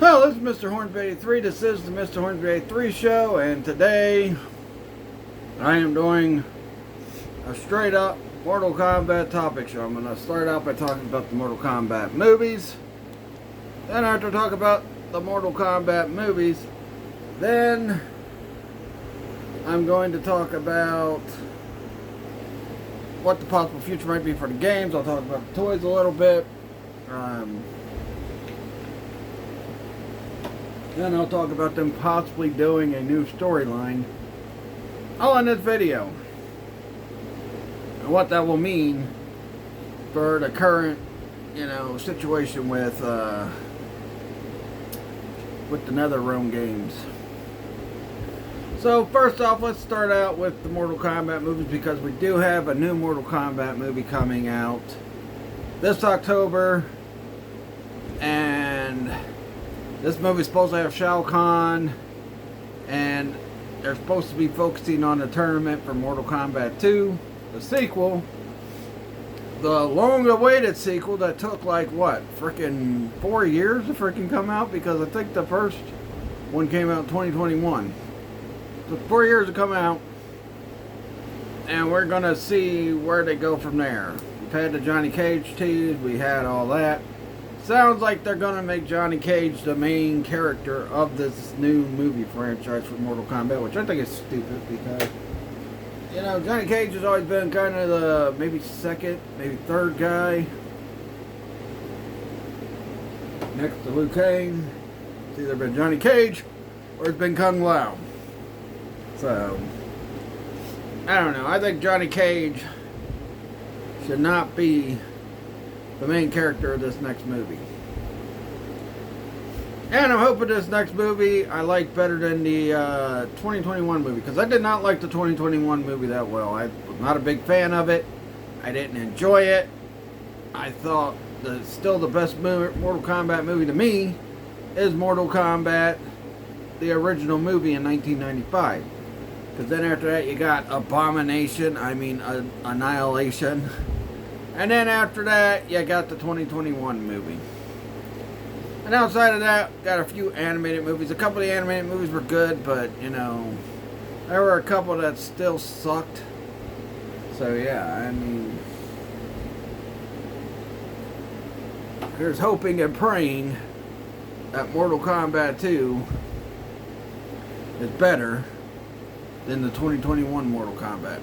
Well, this is Mr. Hornsby 83. This is the Mr. Hornsby 83 show, and today I am doing a straight up Mortal Kombat topic show. I'm going to start out by talking about the Mortal Kombat movies. Then after talk about the Mortal Kombat movies, then I'm going to talk about what the possible future might be for the games. I'll talk about the toys a little bit. Then I'll talk about them possibly doing a new storyline all in this video. And what that will mean for the current, situation with the NetherRealm games. So first off, let's start out with the Mortal Kombat movies, because we do have a new Mortal Kombat movie coming out this October, and this movie is supposed to have Shao Kahn, and they're supposed to be focusing on the tournament for Mortal Kombat 2, the sequel, the long-awaited sequel that took like what, freaking 4 years to freaking come out, because I think the first one came out in 2021. It took 4 years to come out, and we're gonna see where they go from there. We've had the Johnny Cage tease, we had all that. Sounds like they're gonna make Johnny Cage the main character of this new movie franchise for Mortal Kombat, which I think is stupid, because Johnny Cage has always been kind of the maybe second, maybe third guy next to Liu Kang. It's either been Johnny Cage or it's been Kung Lao. So I don't know. I think Johnny Cage should not be the main character of this next movie. And I'm hoping this next movie I like better than the 2021 movie, because I did not like the 2021 movie that well. I was not a big fan of it. I didn't enjoy it. I thought that still the best Mortal Kombat movie to me is Mortal Kombat, the original movie in 1995. Because then after that you got Annihilation. And then after that, you got the 2021 movie. And outside of that, got a few animated movies. A couple of the animated movies were good, but, there were a couple that still sucked. So, yeah, here's hoping and praying that Mortal Kombat 2 is better than the 2021 Mortal Kombat.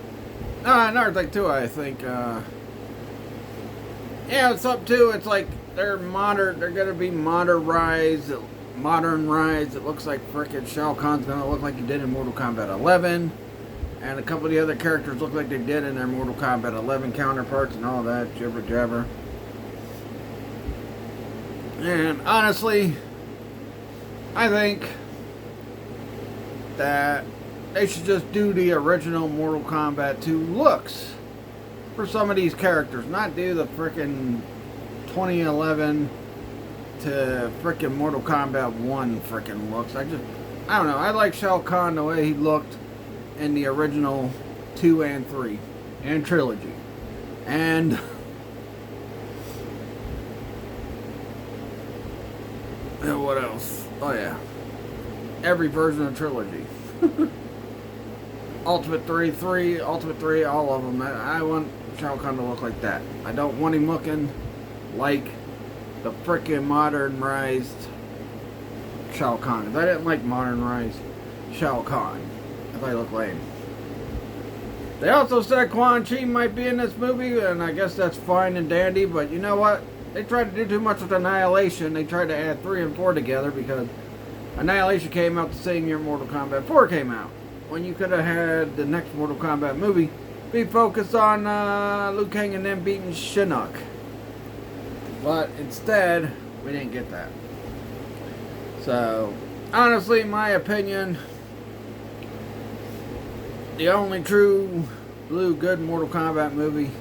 Another thing, too, I think, it's up to, it's like they're gonna be modernized. It looks like frickin' Shao Kahn's gonna look like he did in Mortal Kombat 11, and a couple of the other characters look like they did in their Mortal Kombat 11 counterparts and all that jibber jabber. And honestly, I think that they should just do the original Mortal Kombat 2 looks for some of these characters, not do the frickin' 2011 to frickin' Mortal Kombat 1 frickin' looks. I don't know. I like Shao Kahn the way he looked in the original 2 and 3 and trilogy. And what else? Oh yeah, every version of trilogy. Ultimate 3, Ultimate 3, all of them. I want Shao Kahn to look like that. I don't want him looking like the frickin' modernized Shao Kahn. I didn't like modernized Shao Kahn. I thought he looked lame. They also said Quan Chi might be in this movie, and I guess that's fine and dandy, but you know what? They tried to do too much with Annihilation. They tried to add 3 and 4 together, because Annihilation came out the same year Mortal Kombat 4 came out, when you could have had the next Mortal Kombat movie be focused on Liu Kang and them beating Shinnok. But instead, we didn't get that. So, honestly, in my opinion, the only true blue good Mortal Kombat movie,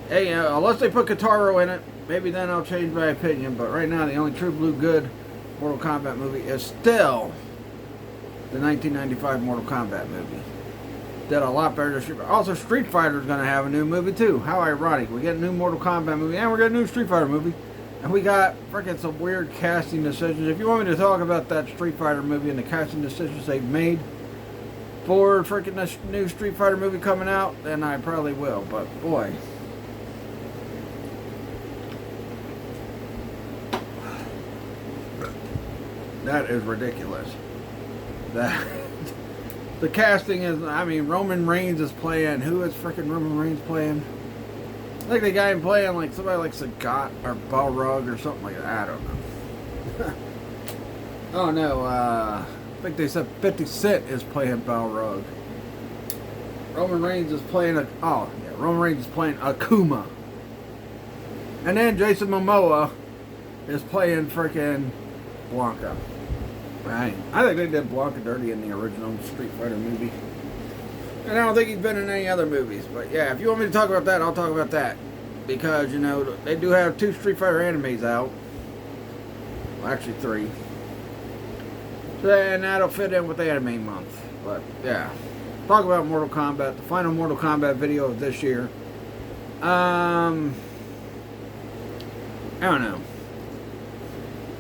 unless they put Kataro in it, maybe then I'll change my opinion. But right now, the only true blue good Mortal Kombat movie is still the 1995 Mortal Kombat movie. Did a lot better than Street Fighter. Also, Street Fighter is going to have a new movie too. How ironic. We get a new Mortal Kombat movie and we're getting a new Street Fighter movie. And we got freaking some weird casting decisions. If you want me to talk about that Street Fighter movie and the casting decisions they've made for freaking this new Street Fighter movie coming out, then I probably will. But boy, that is ridiculous. That the casting is, I mean, Roman Reigns is playing. Who is freaking Roman Reigns playing? I think the guy playing like somebody like Sagat or Balrog or something like that. I don't know. Oh no, I think they said 50 Cent is playing Balrog. Roman Reigns is playing Roman Reigns is playing Akuma. And then Jason Momoa is playing freaking Blanca. Right. I think they did Blanca dirty in the original Street Fighter movie. And I don't think he's been in any other movies. But yeah, if you want me to talk about that, I'll talk about that. Because, you know, they do have 2 Street Fighter animes out. Well, actually 3. So, and that'll fit in with Anime Month. But yeah. Talk about Mortal Kombat. The final Mortal Kombat video of this year. I don't know.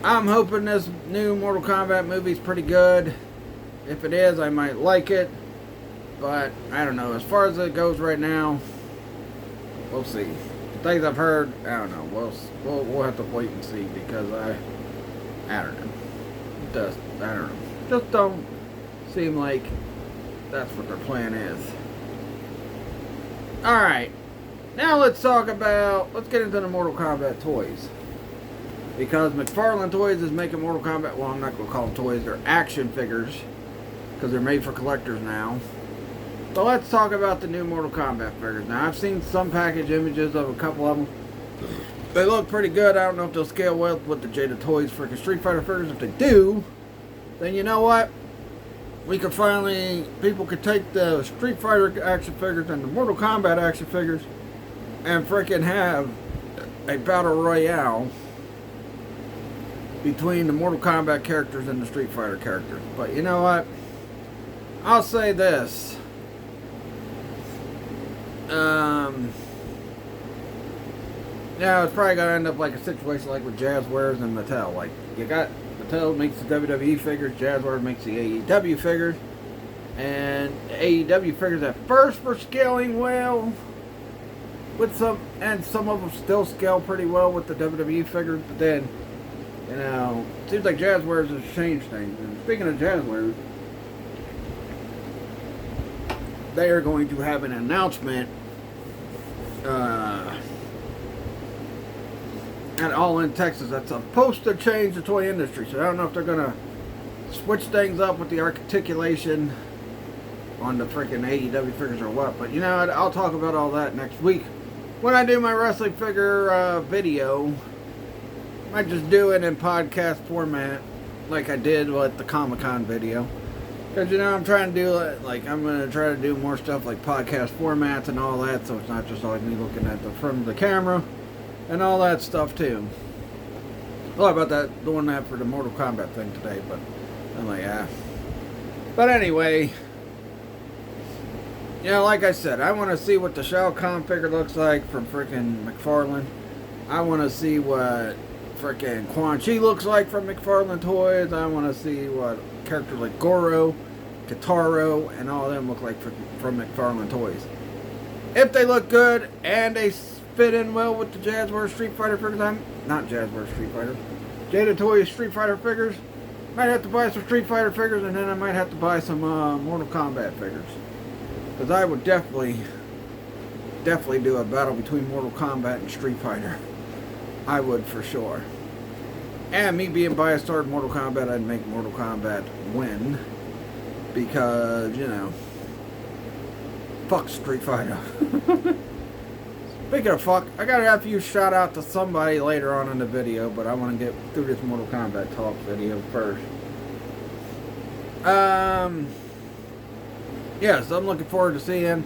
I'm hoping this new Mortal Kombat movie's pretty good. If it is, I might like it. But, I don't know. As far as it goes right now, we'll see. The things I've heard, I don't know. We'll have to wait and see. Because I don't know. It does, I don't know. Just don't seem like that's what their plan is. Alright. Now let's get into the Mortal Kombat toys. Because McFarlane Toys is making Mortal Kombat, well, I'm not going to call them toys, they're action figures. Because they're made for collectors now. But let's talk about the new Mortal Kombat figures. Now, I've seen some package images of a couple of them. They look pretty good. I don't know if they'll scale well with the Jada Toys freaking Street Fighter figures. If they do, then you know what? People could take the Street Fighter action figures and the Mortal Kombat action figures and freaking have a battle royale between the Mortal Kombat characters and the Street Fighter characters. But you know what? I'll say this. Yeah, it's probably going to end up like a situation like with Jazzwares and Mattel. Like, you got Mattel makes the WWE figures, Jazzwares makes the AEW figures. And the AEW figures at first were scaling well with some of them still scale pretty well with the WWE figures, but then, you know, it seems like Jazzwares has changed things. And speaking of Jazzwares, they are going to have an announcement at All In Texas that's supposed to change the toy industry. So I don't know if they're going to switch things up with the articulation on the freaking AEW figures or what. But you know, I'll talk about all that next week when I do my wrestling figure video. I might just do it in podcast format like I did with the Comic-Con video. Because, you know, I'm trying to do it, like, I'm going to try to do more stuff like podcast formats and all that, so it's not just like me looking at the front of the camera and all that stuff, too. I thought about that, doing that for the Mortal Kombat thing today, but I'm like, ah. But anyway, you know, like I said, I want to see what the Shao Kahn figure looks like from freaking McFarlane. I want to see what freaking Quan Chi looks like from McFarlane Toys. I want to see what characters like Goro, Kitaro, and all of them look like from McFarlane Toys. If they look good and they fit in well with the Jazzwares Street Fighter figures, not Jazzwares Street Fighter, Jada Toys Street Fighter figures, might have to buy some Street Fighter figures, and then I might have to buy some Mortal Kombat figures. Because I would definitely do a battle between Mortal Kombat and Street Fighter. I would for sure. And me being biased toward Mortal Kombat, I'd make Mortal Kombat win. Because, you know, fuck Street Fighter. Speaking of fuck, I gotta have you shout out to somebody later on in the video, but I want to get through this Mortal Kombat talk video first. Yes, I'm looking forward to seeing.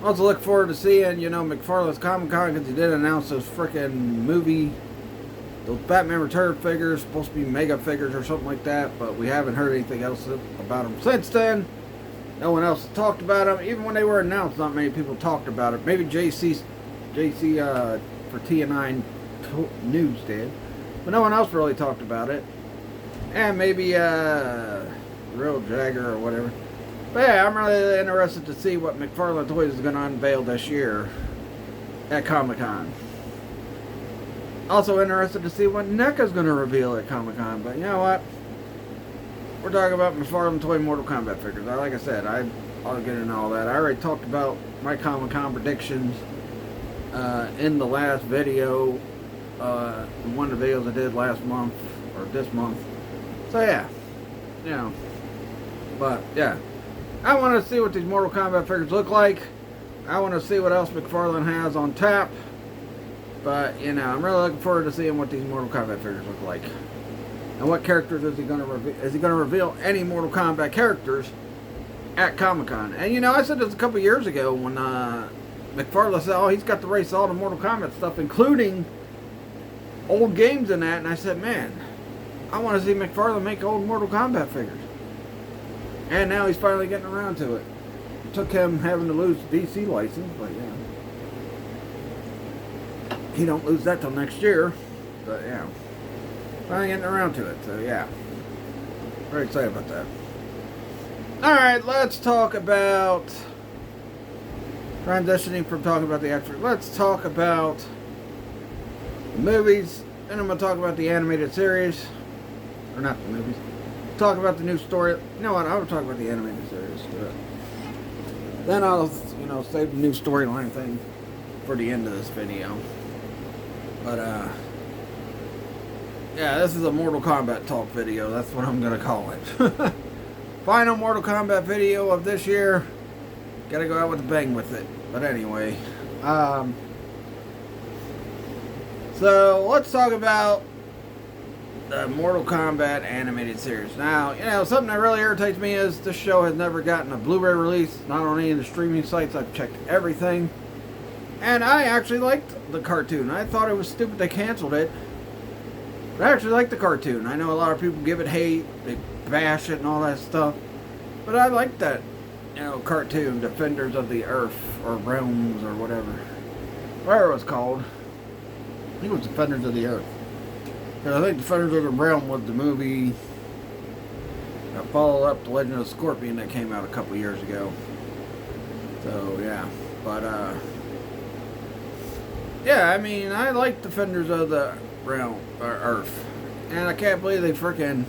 Also look forward to seeing, you know, McFarlane's Comic-Con, because he did announce those freaking those Batman Return figures, supposed to be mega figures or something like that, but we haven't heard anything else about them since then. No one else has talked about them. Even when they were announced, not many people talked about it. Maybe JC for TNI News did. but no one else really talked about it. And maybe Real Jagger or whatever. But yeah, I'm really interested to see what McFarlane Toys is going to unveil this year at Comic-Con. Also interested to see what NECA's going to reveal at Comic-Con. But you know what? We're talking about McFarlane Toy Mortal Kombat figures. Like I said, I'll get into all that. I already talked about my Comic-Con predictions in the last video. One of the videos I did last month, or this month. So yeah, you know. But yeah, I want to see what these Mortal Kombat figures look like. I want to see what else McFarlane has on tap. But, you know, I'm really looking forward to seeing what these Mortal Kombat figures look like. And what characters is he going to reveal? Is he going to reveal any Mortal Kombat characters at Comic-Con? And, you know, I said this a couple years ago when McFarlane said, oh, he's got to release all the Mortal Kombat stuff, including old games and that. And I said, man, I want to see McFarlane make old Mortal Kombat figures. And now he's finally getting around to it. It took him having to lose the DC license, but yeah. He don't lose that till next year. But yeah. Finally getting around to it, so yeah. Very excited about that. Alright, let's talk about transitioning from talking about the actors. Let's talk about the movies. Then I'm going to talk about the animated series. Or not the movies. Talk about the new story. You know what? I'll talk about the animated series. Then I'll, you know, save the new storyline thing for the end of this video. But, yeah, this is a Mortal Kombat talk video. That's what I'm going to call it. Final Mortal Kombat video of this year. Gotta go out with a bang with it. But anyway. So, let's talk about the Mortal Kombat animated series. Now, you know, something that really irritates me is this show has never gotten a Blu-ray release. Not on any of the streaming sites. I've checked everything. And I actually liked the cartoon. I thought it was stupid they canceled it. But I actually liked the cartoon. I know a lot of people give it hate. They bash it and all that stuff. But I liked that, you know, cartoon, Defenders of the Earth, or Realms, or whatever. Whatever it was called. I think it was Defenders of the Earth. Because I think Defenders of the Realm was the movie that followed up The Legend of Scorpion that came out a couple years ago. So, yeah. But, yeah, I mean, I like Defenders of the Realm, or Earth. And I can't believe they freaking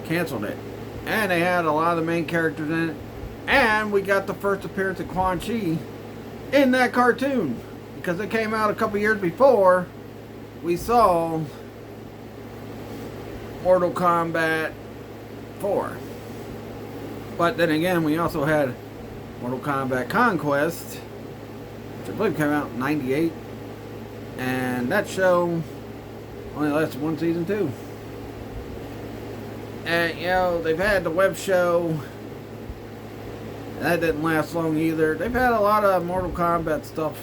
canceled it. And they had a lot of the main characters in it. And we got the first appearance of Quan Chi in that cartoon. Because it came out a couple years before we saw Mortal Kombat 4. But then again, we also had Mortal Kombat Conquest, which I believe came out in 98. And that show only lasted one season too. And, you know, they've had the web show. That didn't last long either. They've had a lot of Mortal Kombat stuff,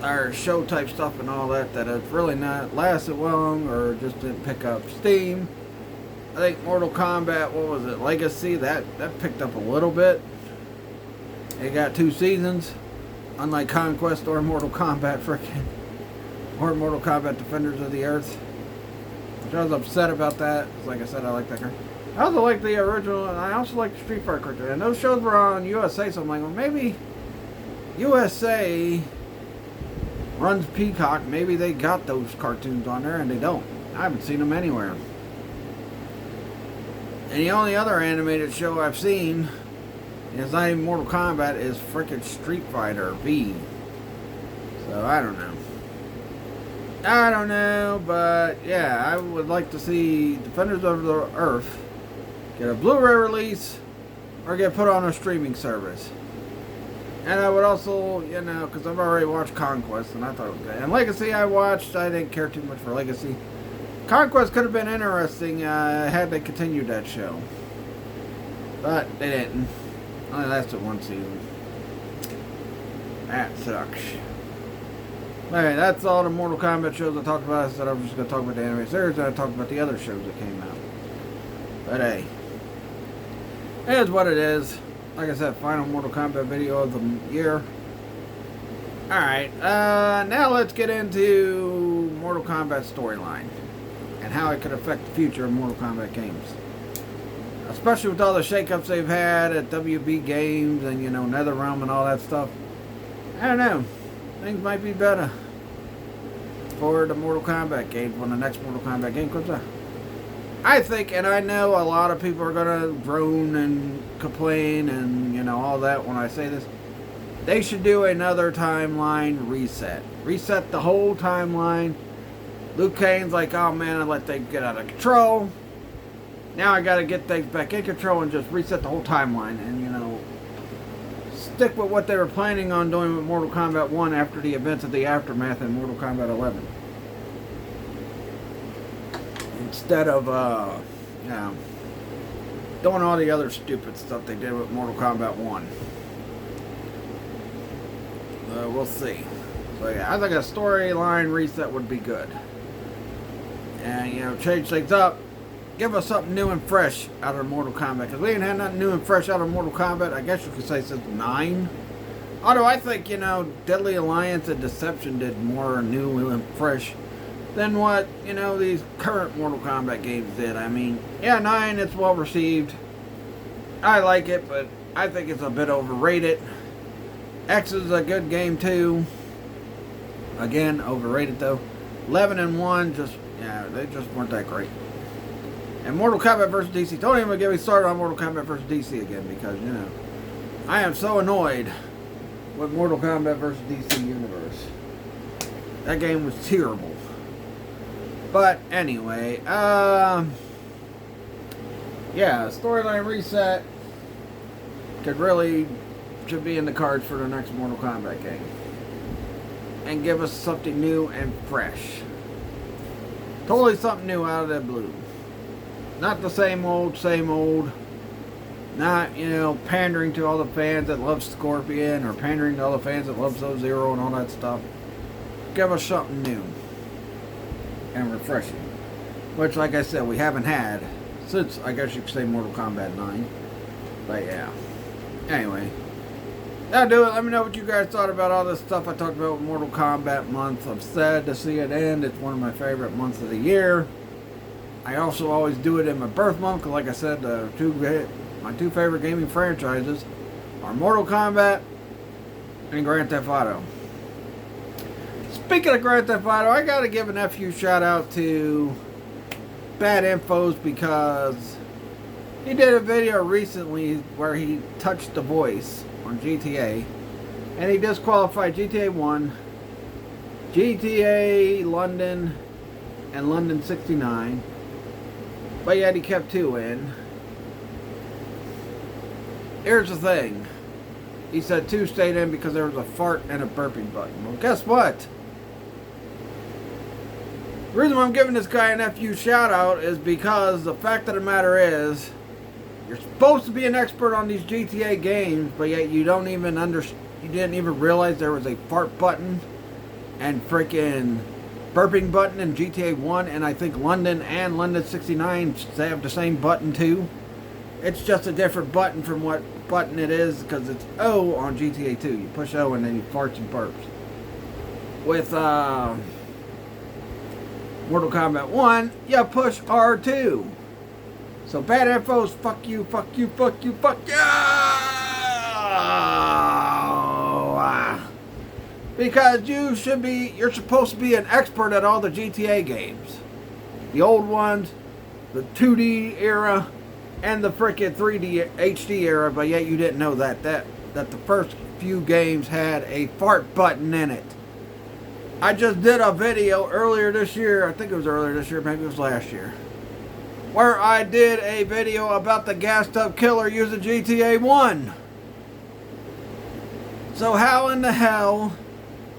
or show type stuff and all that, that have really not lasted long or just didn't pick up steam. I think Mortal Kombat, what was it, Legacy, that picked up a little bit. It got 2 seasons. Unlike Conquest or Mortal Kombat freaking, or Mortal Kombat Defenders of the Earth. Which I was upset about that. Like I said, I like that cartoon. I also like the original, and I also like the Street Fighter cartoon. And those shows were on USA, so I'm like, well, maybe USA runs Peacock. Maybe they got those cartoons on there, and they don't. I haven't seen them anywhere. And the only other animated show I've seen, and it's not even Mortal Kombat, is frickin' Street Fighter V. So, I don't know, but yeah, I would like to see Defenders of the Earth get a Blu-ray release or get put on a streaming service. And I would also, you know, because I've already watched Conquest and I thought it was good. And Legacy I watched, I didn't care too much for Legacy. Conquest could have been interesting had they continued that show. But they didn't. Only lasted 1 season. That sucks. Alright, that's all the Mortal Kombat shows I talked about. I said I was just going to talk about the anime series, and I talked about the other shows that came out. But hey, it is what it is. Like I said, final Mortal Kombat video of the year. Alright, now let's get into Mortal Kombat storyline and how it could affect the future of Mortal Kombat games. Especially with all the shakeups they've had at WB Games and, NetherRealm and all that stuff. I don't know. Things might be better for the Mortal Kombat games when the next Mortal Kombat game comes out. I think, and I know a lot of people are going to groan and complain and, all that when I say this. They should do another timeline reset. Reset the whole timeline. Liu Kang's like, oh man, I let things get out of control. Now I got to get things back in control and just reset the whole timeline. And, stick with what they were planning on doing with Mortal Kombat 1 after the events of the aftermath in Mortal Kombat 11. Instead of, doing all the other stupid stuff they did with Mortal Kombat 1. We'll see. So yeah, I think a storyline reset would be good. And, change things up. Give us something new and fresh out of Mortal Kombat. Because we ain't had nothing new and fresh out of Mortal Kombat, I guess you could say, since 9. Although I think, Deadly Alliance and Deception did more new and fresh than what, these current Mortal Kombat games did. I mean, yeah, 9, it's well received. I like it, but I think it's a bit overrated. X is a good game too. Again, overrated though. 11 and 1, they just weren't that great. And Mortal Kombat vs. DC. Don't even get me started on Mortal Kombat vs. DC again because, I am so annoyed with Mortal Kombat vs. DC Universe. That game was terrible. But anyway, storyline reset should be in the cards for the next Mortal Kombat game. And give us something new and fresh. Totally something new out of the blue. Not the same old. Not, pandering to all the fans that love Scorpion or pandering to all the fans that love Sub-Zero and all that stuff. Give us something new and refreshing. Which, like I said, we haven't had since, I guess you could say, Mortal Kombat 9. But yeah. Anyway. That'll do it. Let me know what you guys thought about all this stuff I talked about with Mortal Kombat month. I'm sad to see it end. It's one of my favorite months of the year. I also always do it in my birth month because, like I said, my two favorite gaming franchises are Mortal Kombat and Grand Theft Auto. Speaking of Grand Theft Auto, I gotta give an FU shout out to badinfos because he did a video recently where he touched the voice on GTA and he disqualified GTA 1, GTA London, and London 69. But yet he kept 2 in. Here's the thing. He said 2 stayed in because there was a fart and a burping button. Well, guess what? The reason why I'm giving this guy an FU shout out is because the fact of the matter is, you're supposed to be an expert on these GTA games, but yet you didn't even realize there was a fart button and freaking burping button in GTA 1, and I think London and London 69 have the same button too. It's just a different button from what button it is because it's O on GTA 2. You push O and then you farts and burps. With Mortal Kombat 1, you push R2. So badinfos, fuck you. Because you're supposed to be an expert at all the GTA games. The old ones, the 2D era, and the frickin' 3D HD era, but yet you didn't know that the first few games had a fart button in it. I just did a video earlier this year, I think it was earlier this year, maybe it was last year, where I did a video about the gassed up killer using GTA 1. So how in the hell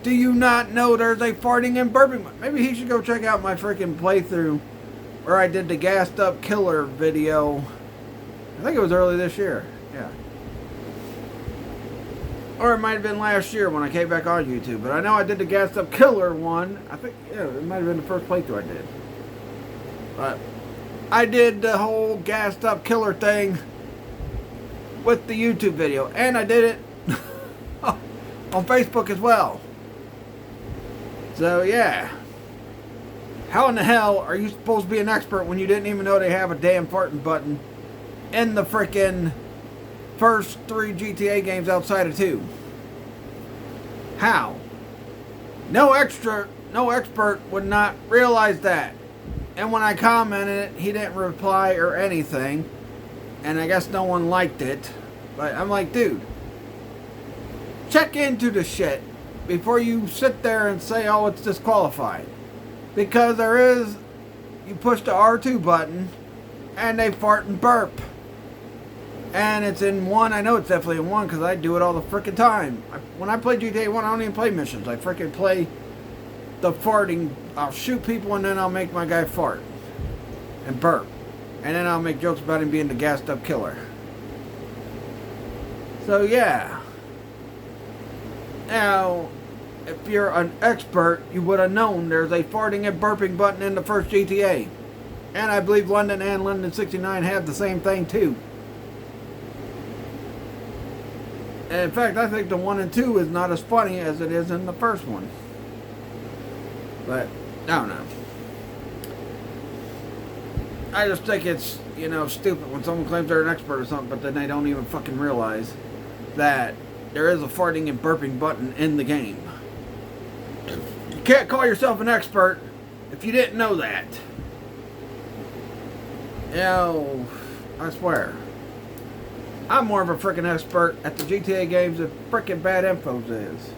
do you not know there's a farting and burping? Maybe he should go check out my freaking playthrough where I did the gassed up killer video. I think it was early this year. Yeah. Or it might have been last year when I came back on YouTube. But I know I did the gassed up killer one. I think, yeah, it might have been the first playthrough I did. But I did the whole gassed up killer thing with the YouTube video. And I did it on Facebook as well. So yeah. How in the hell are you supposed to be an expert when you didn't even know they have a damn farting button in the frickin' first 3 GTA games outside of 2? How? No expert would not realize that. And when I commented, he didn't reply or anything. And I guess no one liked it. But I'm like, dude, check into the shit before you sit there and say, oh, it's disqualified. Because there is, you push the R2 button and they fart and burp. And it's in 1, I know it's definitely in 1 because I do it all the frickin' time. When I play GTA 1, I don't even play missions. I frickin' play the farting. I'll shoot people and then I'll make my guy fart and burp. And then I'll make jokes about him being the gassed up killer. So yeah. Now, if you're an expert, you would have known there's a farting and burping button in the first GTA. And I believe London and London 69 have the same thing too. And in fact, I think the 1 and 2 is not as funny as it is in the first one. But, I don't know. I just think it's, you know, stupid when someone claims they're an expert or something, but then they don't even fucking realize that there is a farting and burping button in the game. You can't call yourself an expert if you didn't know that. You know, I swear. I'm more of a freaking expert at the GTA games than freaking badinfos is.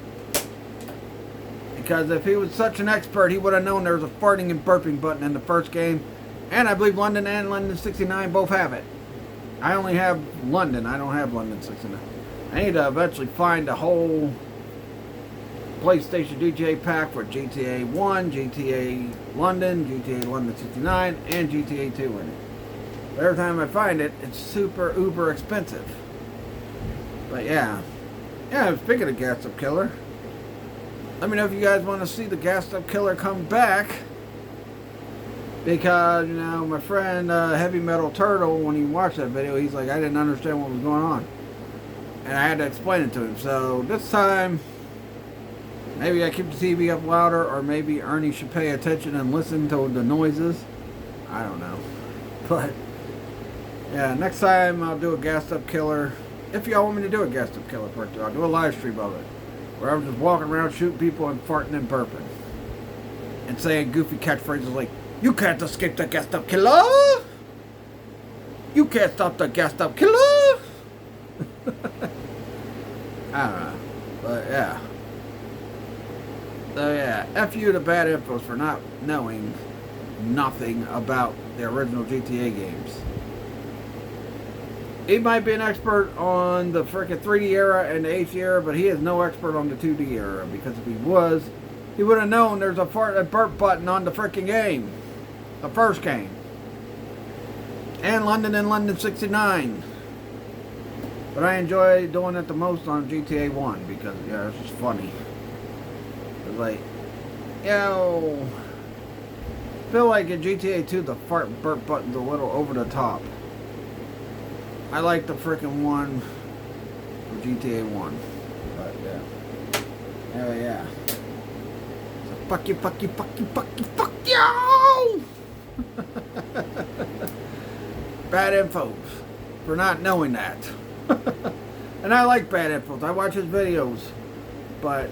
Because if he was such an expert, he would have known there was a farting and burping button in the first game. And I believe London and London 69 both have it. I only have London. I don't have London 69. I need to eventually find a whole PlayStation GTA pack for GTA 1, GTA London, GTA London 69, and GTA 2 in it. But every time I find it, it's super uber expensive. But yeah. Yeah, speaking of gassed up killer, let me know if you guys want to see the gassed up killer come back. Because, you know, my friend Heavy Metal Turtle, when he watched that video, he's like, I didn't understand what was going on. And I had to explain it to him. So this time, maybe I keep the TV up louder, or maybe Ernie should pay attention and listen to the noises. I don't know. But yeah, next time I'll do a gassed up killer. If y'all want me to do a gassed up killer part 2, I'll do a live stream of it. Where I'm just walking around shooting people and farting and burping. And saying goofy catchphrases like, you can't escape the gassed up killer! You can't stop the gassed up killer! I don't know. But yeah. So yeah, F you to badinfos for not knowing nothing about the original GTA games. He might be an expert on the frickin' 3D era and the HD era, but he is no expert on the 2D era, because if he was, he would have known there's a fart and burp button on the frickin' game. The first game. And London 69. But I enjoy doing it the most on GTA 1 because, yeah, it's just funny. It's like, yo, I feel like in GTA 2 the fart and burp button's a little over the top. I like the frickin' one for GTA 1. But yeah. Hell yeah. So fuck you, fuck you, fuck you, fuck you, fuck you! Badinfos for not knowing that. And I like badinfos. I watch his videos. But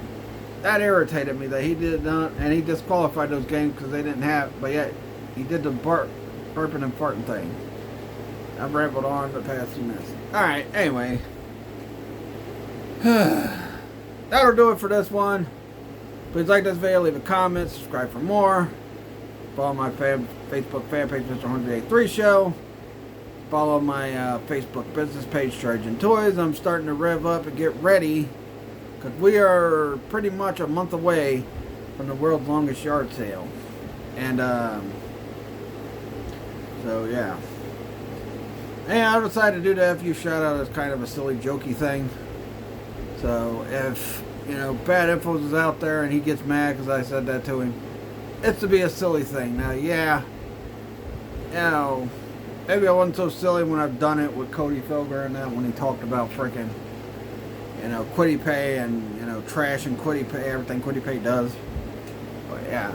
that irritated me that he did not, and he disqualified those games because they didn't have, but yet he did the burping and farting thing. I've rambled on the past few minutes. Alright, anyway. That'll do it for this one. Please like this video, leave a comment, subscribe for more. Follow my Facebook fan page, Mr. 183 Show. Follow my Facebook business page, Charging Toys. I'm starting to rev up and get ready, because we are pretty much a month away from the world's longest yard sale. And, so yeah. And I decided to do the FU shout out as kind of a silly, jokey thing. So if, you know, badinfos is out there and he gets mad because I said that to him, it's to be a silly thing. Now, yeah, you know, maybe I wasn't so silly when I've done it with Cody Filger and that when he talked about freaking, you know, Quitty Pay and, you know, trash and Quitty Pay, everything Quitty Pay does. yeah.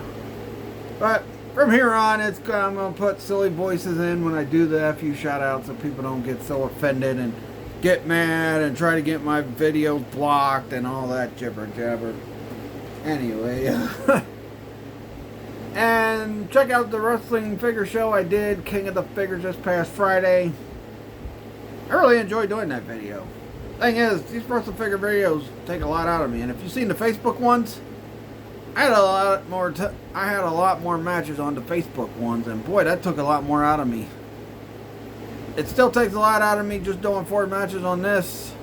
But from here on, I'm going to put silly voices in when I do the FU shoutouts so people don't get so offended and get mad and try to get my videos blocked and all that jibber jabber. Anyway, and check out the wrestling figure show I did, King of the Figures, this past Friday. I really enjoyed doing that video. Thing is, these wrestling figure videos take a lot out of me, and if you've seen the Facebook ones, I had a lot more matches on the Facebook ones, and boy, that took a lot more out of me. It still takes a lot out of me just doing 4 matches on this,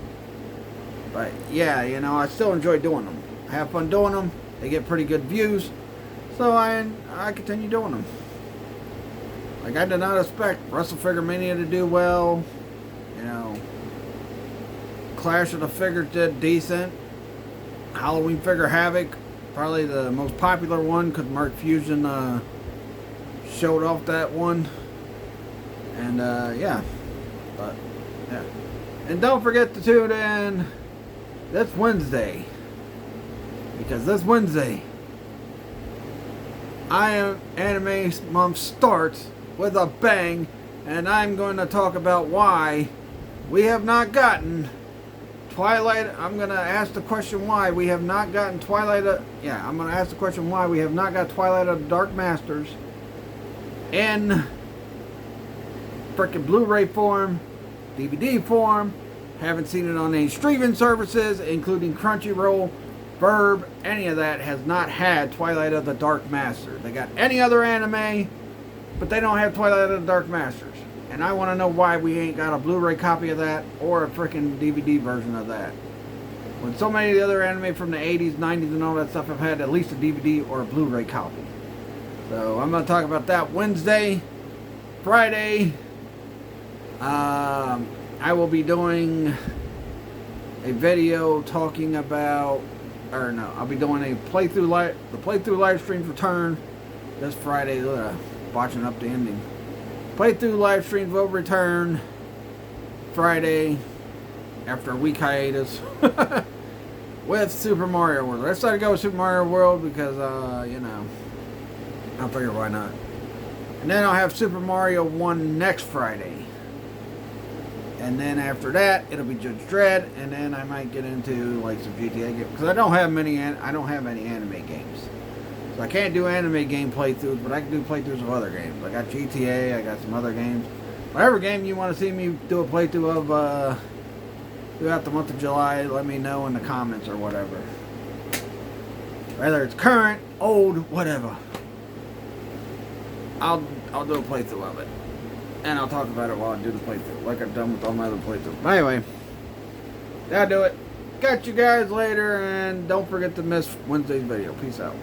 but yeah, you know, I still enjoy doing them. I have fun doing them. They get pretty good views, so I continue doing them. Like, I did not expect Wrestle Figure Mania to do well. You know, Clash of the Figures did decent. Halloween Figure Havoc, probably the most popular one because Mark Fusion showed off that one. And yeah, but yeah. And don't forget to tune in this Wednesday, because this Wednesday, Anime Month starts with a bang, and I'm going to talk about why we have not gotten Twilight. I'm going to ask the question why we have not gotten Twilight. I'm going to ask the question why we have not got Twilight of the Dark Masters in frickin' Blu-ray form, DVD form. Haven't seen it on any streaming services, including Crunchyroll, Verb. Any of that has not had Twilight of the Dark Masters. They got any other anime, but they don't have Twilight of the Dark Masters. And I want to know why we ain't got a Blu-ray copy of that or a freaking DVD version of that. When so many of the other anime from the 80s, 90s, and all that stuff have had at least a DVD or a Blu-ray copy. So I'm going to talk about that Wednesday. Friday, I will be doing a video talking about, I'll be doing a playthrough the playthrough live streams return this Friday. Botching up the ending. Playthrough live streams will return Friday after a week hiatus with Super Mario World. I decided to go with Super Mario World because, you know, I figured why not. And then I'll have Super Mario 1 next Friday. And then after that, it'll be Judge Dredd, and then I might get into like some GTA games because I don't have any anime games. So I can't do anime game playthroughs, but I can do playthroughs of other games. I got GTA, I got some other games. Whatever game you want to see me do a playthrough of throughout the month of July, let me know in the comments or whatever. Whether it's current, old, whatever. I'll do a playthrough of it. And I'll talk about it while I do the playthrough, like I've done with all my other playthroughs. But anyway, that'll do it. Catch you guys later, and don't forget to miss Wednesday's video. Peace out.